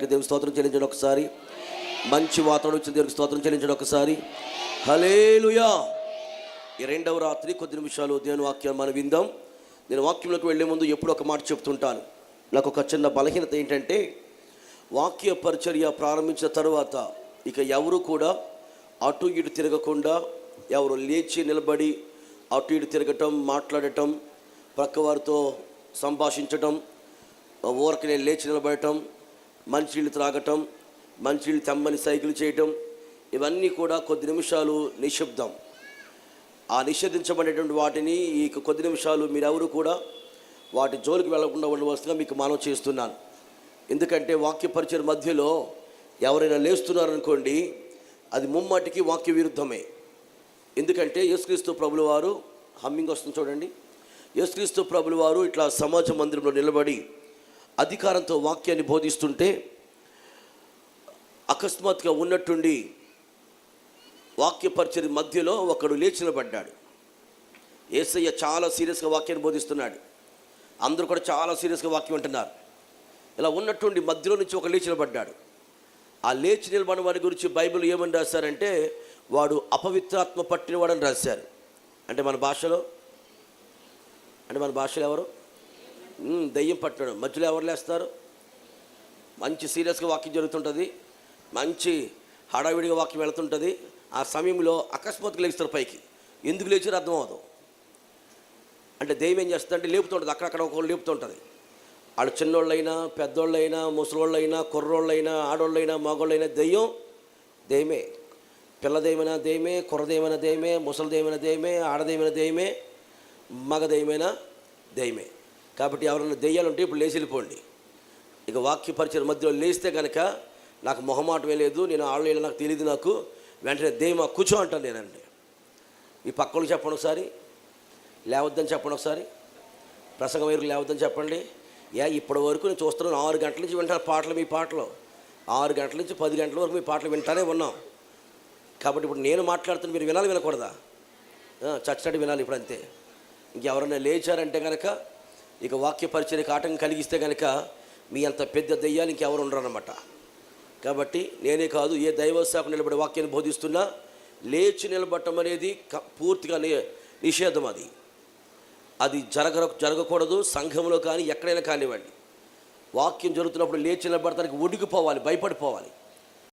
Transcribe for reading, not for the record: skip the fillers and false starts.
దేవుని స్తోత్రం చెల్లించండి ఒకసారి. మంచి వాతావరణం ఇచ్చిన దేవునికి స్తోత్రం చెల్లించండి ఒకసారి. హల్లెలూయా. ఈ రెండవ రాత్రి కొద్ది నిమిషాలు దేవుని వాక్యాన్ని మనం విందాం. నేను వాక్యంలోకి వెళ్ళే ముందు ఎప్పుడు ఒక మాట చెప్తుంటాను. నాకు ఒక చిన్న బలహీనత ఏంటంటే, వాక్య పరిచర్య ప్రారంభించిన తర్వాత ఇక ఎవరు కూడా అటు ఇటు తిరగకుండా, ఎవరు లేచి నిలబడి అటు ఇటు తిరగటం, మాట్లాడటం, ప్రక్కవారితో సంభాషించటం, ఊరికి నేను లేచి నిలబడటం, మంచినీళ్ళు త్రాగటం, మంచినీళ్ళు తెమ్మని సైకిల్ చేయటం, ఇవన్నీ కూడా కొద్ది నిమిషాలు నిశ్శబ్దం. ఆ నిషేధించబడేటువంటి వాటిని ఈ కొద్ది నిమిషాలు మీరెవరు కూడా వాటి జోలికి వెళ్లకుండా ఉండవలసిందిగా మీకు మనవి చేస్తున్నాను. ఎందుకంటే వాక్య పరిచయ మధ్యలో ఎవరైనా లేస్తున్నారనుకోండి, అది ముమ్మాటికి వాక్య విరుద్ధమే. ఎందుకంటే యేసుక్రీస్తు ప్రభుల వారు, హమ్మింగ్ వస్తుంది చూడండి, యేసుక్రీస్తు ప్రభుల వారు ఇట్లా సమాజ మందిరంలో నిలబడి అధికారంతో వాక్యాన్ని బోధిస్తుంటే అకస్మాత్తుగా ఉన్నట్టుండి వాక్య పరిచర్య మధ్యలో ఒకడు లేచి నిలబడ్డాడు. యేసయ్య చాలా సీరియస్గా వాక్యాన్ని బోధిస్తున్నాడు, అందరూ కూడా చాలా సీరియస్గా వాక్యం వింటున్నారు. ఇలా ఉన్నట్టుండి మధ్యలో నుంచి ఒక లేచి నిలబడ్డాడు. ఆ లేచి నిలబడిన వాడి గురించి బైబిల్ ఏమని రాశారంటే, వాడు అపవిత్రాత్మ పట్టినవాడని రాశారు. అంటే మన భాషలో ఎవరు దయ్యం పట్టడం. మధ్యలో ఎవరు లేస్తారు? మంచి సీరియస్గా వాక్యం జరుగుతుంటుంది, మంచి హడావిడిగా వాక్యం వెళుతుంటుంది. ఆ సమయంలో అకస్మాత్తుగా లేస్తారు పైకి. ఎందుకు లేచారో అర్థం అవ్వదు. అంటే దెయ్యం ఏం చేస్తుందంటే లేపుతుంటుంది, అక్కడక్కడ ఒకళ్ళు లేపుతుంటుంది. వాళ్ళు చిన్నోళ్ళైనా, పెద్దోళ్ళైనా, ముసలోళ్ళైనా, కుర్రోళ్ళైనా, ఆడోళ్ళైనా, మగోళ్ళైనా దెయ్యమే. పిల్లదెయ్యమైనా దెయ్యమే, కుర్రదెయ్యమైనా దెయ్యమే, ముసలిదెయ్యమైనా దెయ్యమే, ఆడదెయ్యమైనా దెయ్యమే, మగదెయ్యమైనా దెయ్యమే. కాబట్టి ఎవరైనా దెయ్యాలుంటే ఇప్పుడు లేచి వెళ్ళిపోండి. ఇక వాక్య పరిచయం మధ్యలో లేస్తే కనుక నాకు మొహమాటమే లేదు, నేను ఆడలేను, నాకు తెలియదు, నాకు వెంటనే దెయ్యమా కూర్చో అంటాను నేనండి. ఈ పక్కలకు చెప్పండి ఒకసారి, లేవద్దని చెప్పండి ఒకసారి, ప్రసంగం వరకు లేవద్దని చెప్పండి. ఇప్పటి వరకు నేను చూస్తున్నాను, 6 గంటల నుంచి వింటాను పాటలు, మీ పాటలు 6 గంటల నుంచి 10 గంటల వరకు మీ పాటలు వింటానే ఉన్నాం. కాబట్టి ఇప్పుడు నేను మాట్లాడుతున్న మీరు వినాలి, వినకూడదా? చచ్చటి వినాలి ఇప్పుడు అంతే. ఇంకెవరైనా లేచారంటే కనుక ఇక వాక్య పరిచర్యకు ఆటంకం కలిగిస్తే కనుక మీ అంత పెద్ద దెయ్యాలు ఇంకెవరు ఉండరన్నమాట. కాబట్టి నేనే కాదు, ఏ దైవ సేవకు నిలబడి వాక్యాన్ని బోధిస్తున్నా లేచి నిలబడటం అనేది పూర్తిగా నిషేధం. అది జరగకూడదు. సంఘంలో కానీ ఎక్కడైనా కానివ్వండి, వాక్యం జరుగుతున్నప్పుడు లేచి నిలబడటానికి ఉడికిపోవాలి, భయపడిపోవాలి.